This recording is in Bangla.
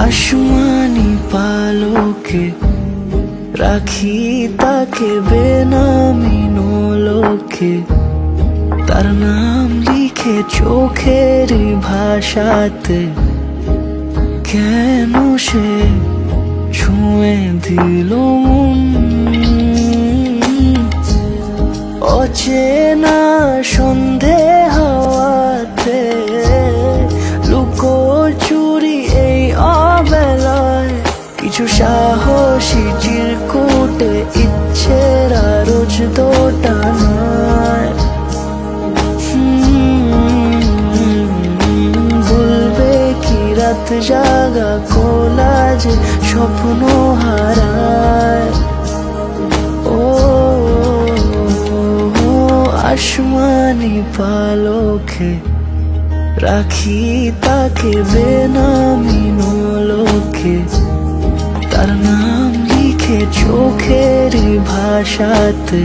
আসমানি পালকে রাখি তাকে বেনামি নোলকে, তার নাম লিখে চোখের ভাষাতে। কেন সে ছুঁয়ে দিল মন, অচেনা সন্ধে হাওয়াতে, লুকোচুরি এই অবেলায়। কিছু সাহসী চিরকুটে ইচ্ছের রোজ দোটানায়। বলবে কি রাত জাগা কোলাজে স্বপ্ন হারায়। ও আসমানি পালকে রাখি তাকে বেনামি নোলকে, তার নাম লিখে চোখের ভাষাতে।